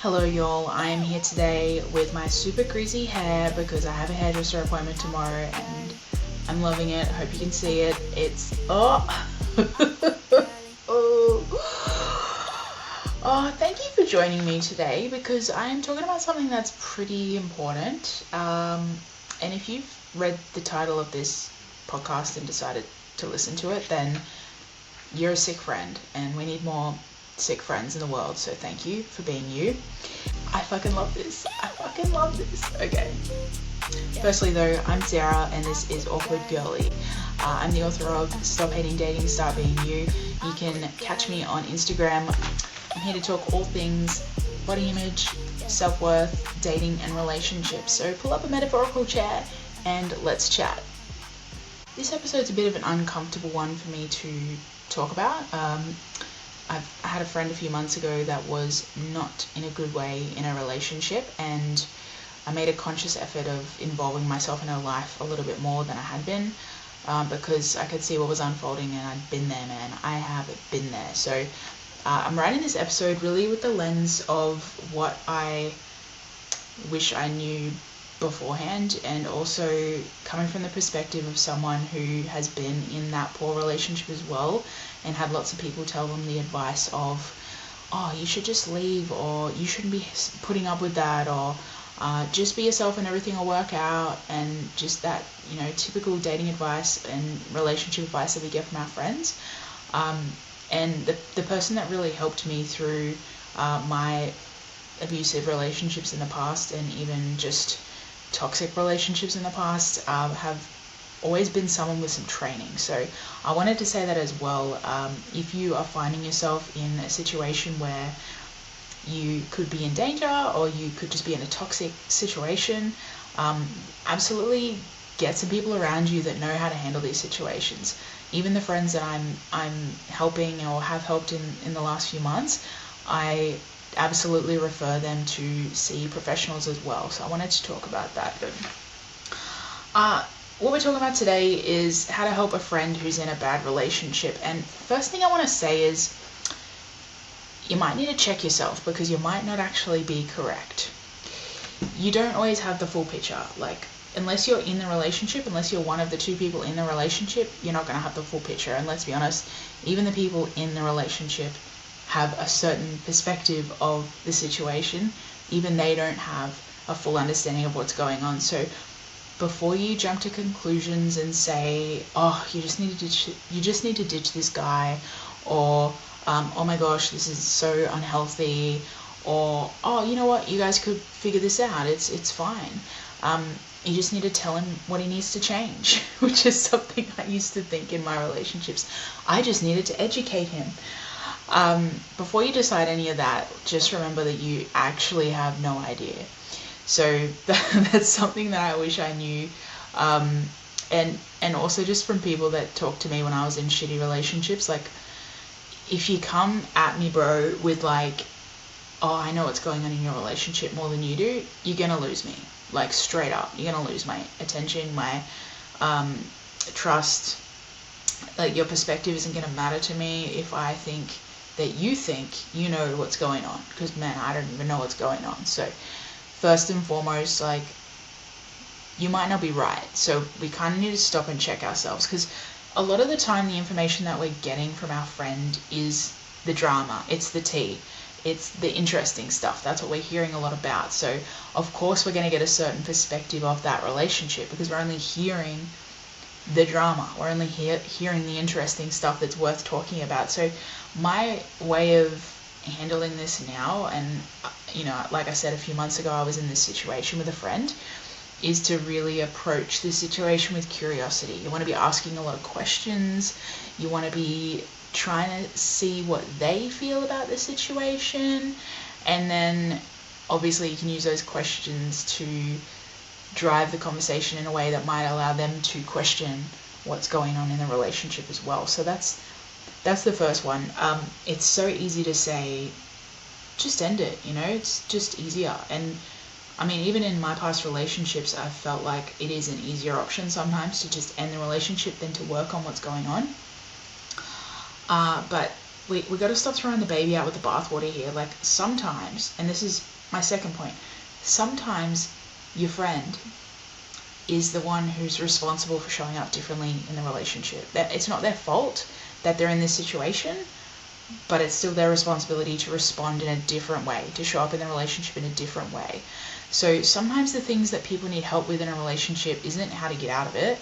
Hello y'all, I am here today with my super greasy hair because I have a hairdresser appointment tomorrow and I'm loving it. Hope you can see it. It's thank you for joining me today because I am talking about something that's pretty important. And if you've read the title of this podcast and decided to listen to it, then you're a sick friend and we need more sick friends in the world, so thank you for being you. I fucking love this. Okay. Firstly though, I'm Sarah and this is Awkward Girlie. I'm the author of Stop Hating Dating, Start Being You. You can catch me on Instagram. I'm here to talk all things body image, self-worth, dating and relationships. So pull up a metaphorical chair and let's chat. This episode's a bit of an uncomfortable one for me to talk about. I had a friend a few months ago that was not in a good way in a relationship, and I made a conscious effort of involving myself in her life a little bit more than I had been, because I could see what was unfolding and I'd been there, man. I have been there. So I'm writing this episode really with the lens of what I wish I knew beforehand, and also coming from the perspective of someone who has been in that poor relationship as well and had lots of people tell them the advice of, oh, you should just leave, or you shouldn't be putting up with that, or just be yourself and everything will work out, and just that, you know, typical dating advice and relationship advice that we get from our friends. And the person that really helped me through my abusive relationships in the past, and even just toxic relationships in the past, have always been someone with some training. So I wanted to say that as well. If you are finding yourself in a situation where you could be in danger, or you could just be in a toxic situation, absolutely get some people around you that know how to handle these situations. Even the friends that I'm helping or have helped in the last few months, I absolutely refer them to see professionals as well. So I wanted to talk about that. What we're talking about today is how to help a friend who's in a bad relationship. And first thing I want to say is you might need to check yourself, because you might not actually be correct. You don't always have the full picture. Like, unless you're in the relationship, unless you're one of the two people in the relationship, you're not going to have the full picture. And let's be honest, even the people in the relationship have a certain perspective of the situation. Even they don't have a full understanding of what's going on. So before you jump to conclusions and say, oh, you just need to ditch this guy, or oh my gosh, this is so unhealthy, or oh, you know what, you guys could figure this out, it's fine. You just need to tell him what he needs to change, which is something I used to think in my relationships. I just needed to educate him. Before you decide any of that, just remember that you actually have no idea. So that's something that I wish I knew. And also just from people that talked to me when I was in shitty relationships, like, if you come at me, bro, with like, oh, I know what's going on in your relationship more than you do, you're gonna lose me. Like, straight up, you're gonna lose my attention, my trust. Like, your perspective isn't gonna matter to me if I think that you know what's going on, because man, I don't even know what's going on. So first and foremost, like, you might not be right. So we kind of need to stop and check ourselves, because a lot of the time the information that we're getting from our friend is the drama, it's the tea, it's the interesting stuff. That's what we're hearing a lot about. So of course we're going to get a certain perspective of that relationship, because we're only hearing the drama, we're only hearing the interesting stuff that's worth talking about. So my way of handling this now, and you know, like I said a few months ago, I was in this situation with a friend, is to really approach this situation with curiosity. You want to be asking a lot of questions. You want to be trying to see what they feel about the situation, and then obviously you can use those questions to drive the conversation in a way that might allow them to question what's going on in the relationship as well. So that's the first one. It's so easy to say, just end it, you know, it's just easier. And I mean, even in my past relationships, I've felt like it is an easier option sometimes to just end the relationship than to work on what's going on. But we got to stop throwing the baby out with the bathwater here. Like sometimes, and this is my second point, sometimes your friend is the one who's responsible for showing up differently in the relationship. That it's not their fault that they're in this situation, but it's still their responsibility to respond in a different way, to show up in the relationship in a different way. So sometimes the things that people need help with in a relationship isn't how to get out of it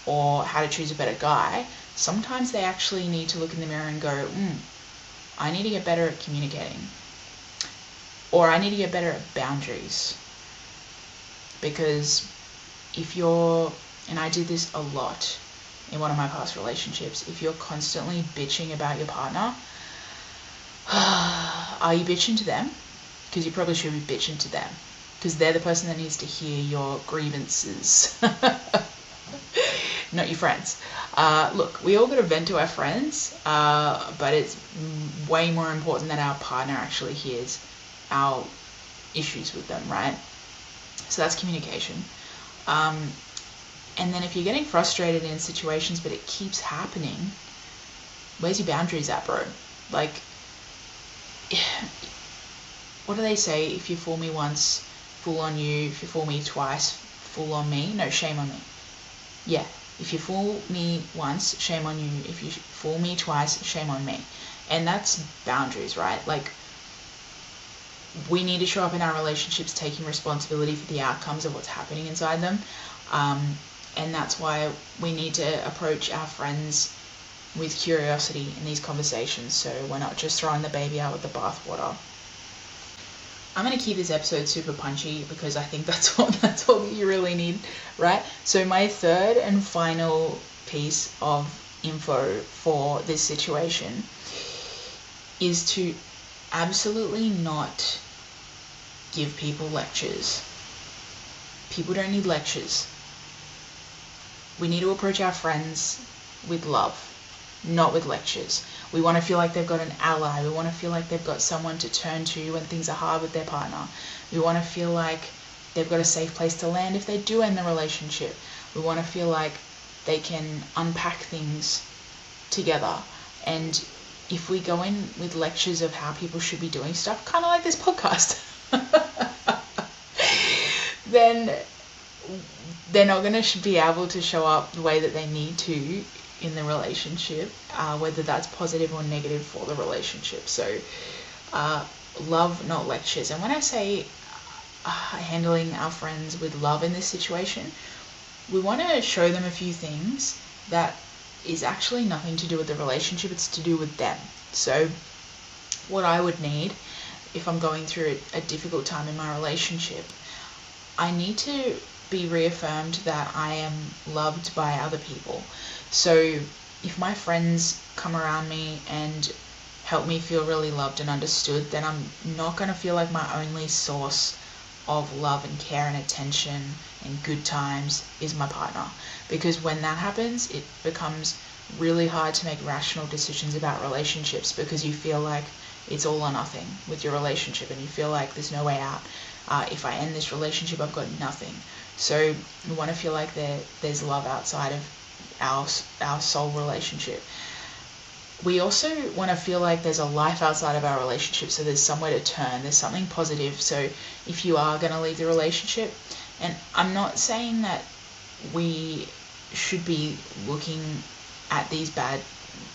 or how to choose a better guy. Sometimes they actually need to look in the mirror and go, I need to get better at communicating, or I need to get better at boundaries. Because if you're, and I did this a lot in one of my past relationships, if you're constantly bitching about your partner, are you bitching to them? Because you probably should be bitching to them, because they're the person that needs to hear your grievances, not your friends. Look, we all got to vent to our friends, but it's way more important that our partner actually hears our issues with them, right? So that's communication. And then if you're getting frustrated in situations but it keeps happening, where's your boundaries at, bro? Like, what do they say? If you fool me once, fool on you. If you fool me twice, fool on me. No, shame on me. Yeah, if you fool me once, shame on you. If you fool me twice, shame on me. And that's boundaries, right? Like, we need to show up in our relationships taking responsibility for the outcomes of what's happening inside them. And that's why we need to approach our friends with curiosity in these conversations, so we're not just throwing the baby out with the bathwater. I'm going to keep this episode super punchy because I think that's all that you really need, right? So my third and final piece of info for this situation is to absolutely not give people lectures. People don't need lectures. We need to approach our friends with love, not with lectures. We want to feel like they've got an ally. We want to feel like they've got someone to turn to when things are hard with their partner. We want to feel like they've got a safe place to land if they do end the relationship. We want to feel like they can unpack things together. And if we go in with lectures of how people should be doing stuff, kind of like this podcast, then they're not going to be able to show up the way that they need to in the relationship, whether that's positive or negative for the relationship. So love, not lectures. And when I say handling our friends with love in this situation, we want to show them a few things that is actually nothing to do with the relationship, it's to do with them. So what I would need if I'm going through a difficult time in my relationship, I need to be reaffirmed that I am loved by other people. So if my friends come around me and help me feel really loved and understood, then I'm not going to feel like my only source of love and care and attention and good times is my partner. Because when that happens, it becomes really hard to make rational decisions about relationships, because you feel like it's all or nothing with your relationship and you feel like there's no way out. If I end this relationship, I've got nothing. So we want to feel like there's love outside of our soul relationship. We also want to feel like there's a life outside of our relationship, so there's somewhere to turn, there's something positive. So if you are going to leave the relationship, and I'm not saying that we should be looking at these bad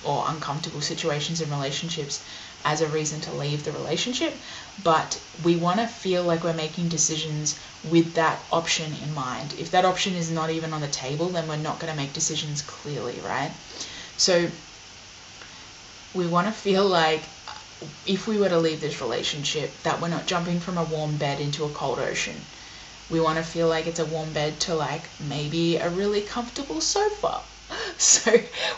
or uncomfortable situations in relationships as a reason to leave the relationship, but we want to feel like we're making decisions with that option in mind. If that option is not even on the table, then we're not going to make decisions clearly, right? So we want to feel like if we were to leave this relationship, that we're not jumping from a warm bed into a cold ocean. We want to feel like it's a warm bed to like maybe a really comfortable sofa. So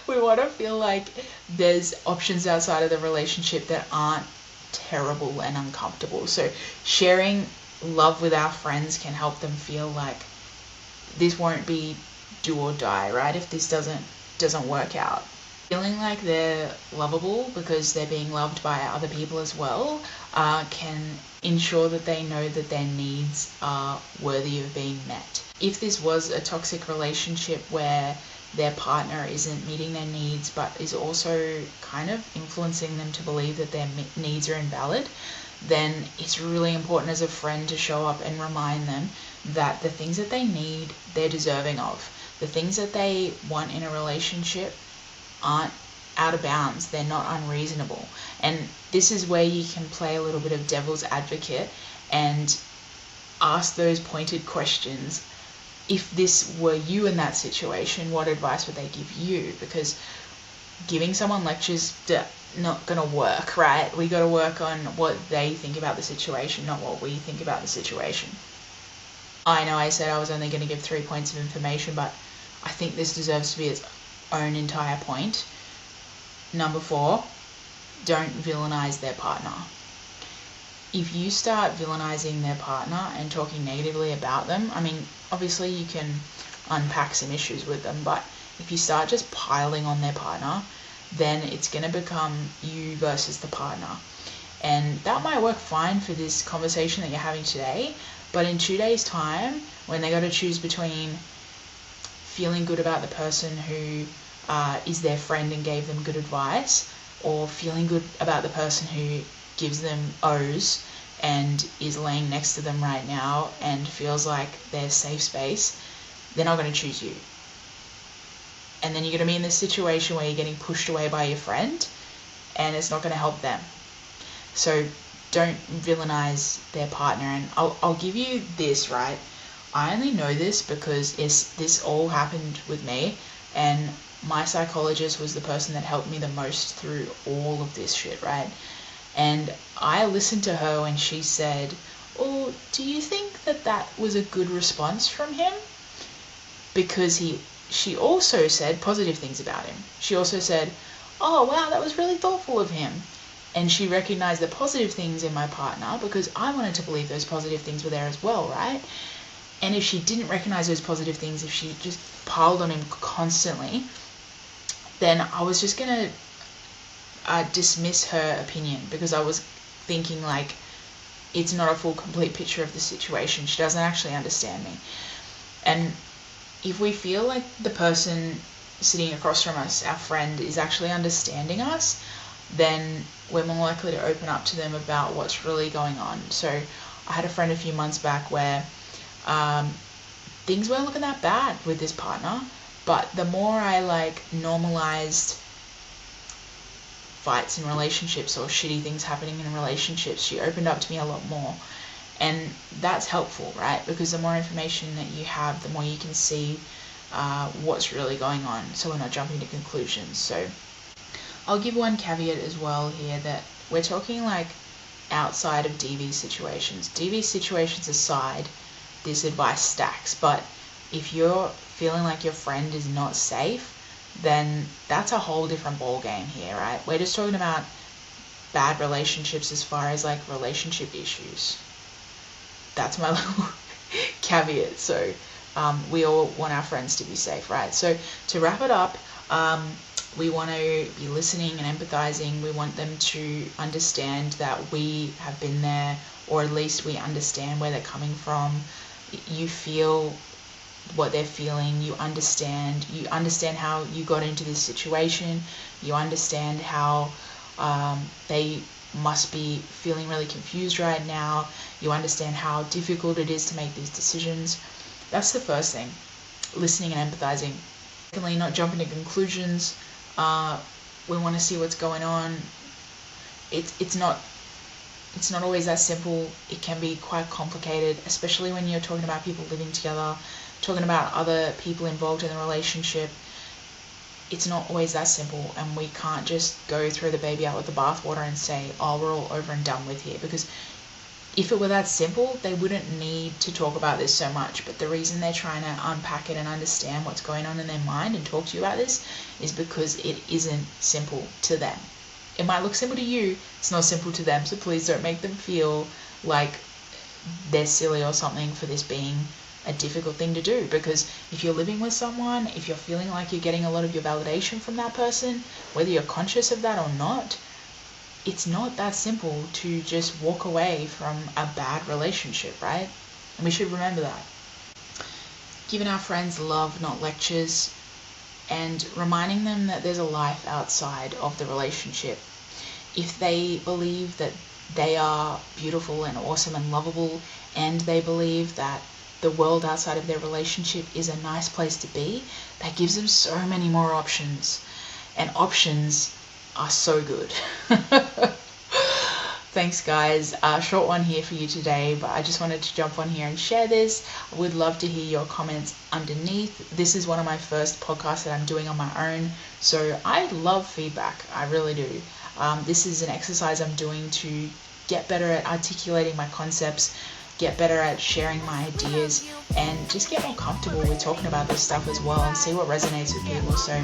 we want to feel like there's options outside of the relationship that aren't terrible and uncomfortable. So sharing love with our friends can help them feel like this won't be do or die, right? If this doesn't work out. Feeling like they're lovable because they're being loved by other people as well can ensure that they know that their needs are worthy of being met. If this was a toxic relationship where their partner isn't meeting their needs, but is also kind of influencing them to believe that their needs are invalid, then it's really important as a friend to show up and remind them that the things that they need, they're deserving of. The things that they want in a relationship aren't out of bounds. They're not unreasonable. And this is where you can play a little bit of devil's advocate and ask those pointed questions. If this were you in that situation, what advice would they give you? Because giving someone lectures not going to work, right? We got to work on what they think about the situation, not what we think about the situation. I know I said I was only going to give 3 points of information, but I think this deserves to be its own entire point. Number 4, don't villainize their partner. If you start villainizing their partner and talking negatively about them, I mean, obviously you can unpack some issues with them, but if you start just piling on their partner, then it's going to become you versus the partner. And that might work fine for this conversation that you're having today, but in 2 days' time, when they got to choose between feeling good about the person who is their friend and gave them good advice, or feeling good about the person who gives them O's and is laying next to them right now and feels like their safe space, they're not going to choose you. And then you're going to be in this situation where you're getting pushed away by your friend and it's not going to help them. So don't villainize their partner. And I'll give you this, right? I only know this because this all happened with me, and my psychologist was the person that helped me the most through all of this shit, right? And I listened to her when she said, "Oh, do you think that was a good response from him?" Because she also said positive things about him. She also said, "Oh, wow, that was really thoughtful of him." And she recognized the positive things in my partner because I wanted to believe those positive things were there as well, right? And if she didn't recognize those positive things, if she just piled on him constantly, then I was just going to dismiss her opinion, because I was thinking like, it's not a full complete picture of the situation. She doesn't actually understand me. And if we feel like the person sitting across from us, our friend, is actually understanding us, then we're more likely to open up to them about what's really going on. So I had a friend a few months back where things weren't looking that bad with this partner, but the more I normalized fights in relationships or shitty things happening in relationships, she opened up to me a lot more. And that's helpful, right? Because the more information that you have, the more you can see what's really going on, so we're not jumping to conclusions. So I'll give one caveat as well here, that we're talking outside of DV situations. DV situations aside, this advice stacks. But if you're feeling like your friend is not safe, then that's a whole different ball game here, right? We're just talking about bad relationships as far as relationship issues. That's my little caveat. So we all want our friends to be safe, right? So to wrap it up, we want to be listening and empathizing. We want them to understand that we have been there, or at least we understand where they're coming from. You feel what they're feeling. You understand how you got into this situation. You understand how they must be feeling really confused right now. You understand how difficult it is to make these decisions. That's the first thing, listening and empathizing. Secondly, not jumping to conclusions. We want to see what's going on. It's not always that simple. It can be quite complicated, especially when you're talking about people living together, talking about other people involved in the relationship. It's not always that simple, and we can't just go throw the baby out with the bathwater and say, "Oh, we're all over and done with here," because if it were that simple, they wouldn't need to talk about this so much. But the reason they're trying to unpack it and understand what's going on in their mind and talk to you about this is because it isn't simple to them. It might look simple to you, it's not simple to them, so please don't make them feel like they're silly or something for this being a difficult thing to do. Because if you're living with someone, if you're feeling like you're getting a lot of your validation from that person, whether you're conscious of that or not, it's not that simple to just walk away from a bad relationship, right? And we should remember that. Giving our friends love, not lectures. and reminding them that there's a life outside of the relationship. If they believe that they are beautiful and awesome and lovable, and they believe that the world outside of their relationship is a nice place to be, that gives them so many more options. And options are so good. Thanks guys, short one here for you today, but I just wanted to jump on here and share this. I would love to hear your comments underneath. This is one of my first podcasts that I'm doing on my own, so I love feedback, I really do. This is an exercise I'm doing to get better at articulating my concepts, get better at sharing my ideas, and just get more comfortable with talking about this stuff as well and see what resonates with people. So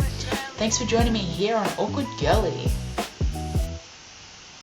thanks for joining me here on Awkward Girlie.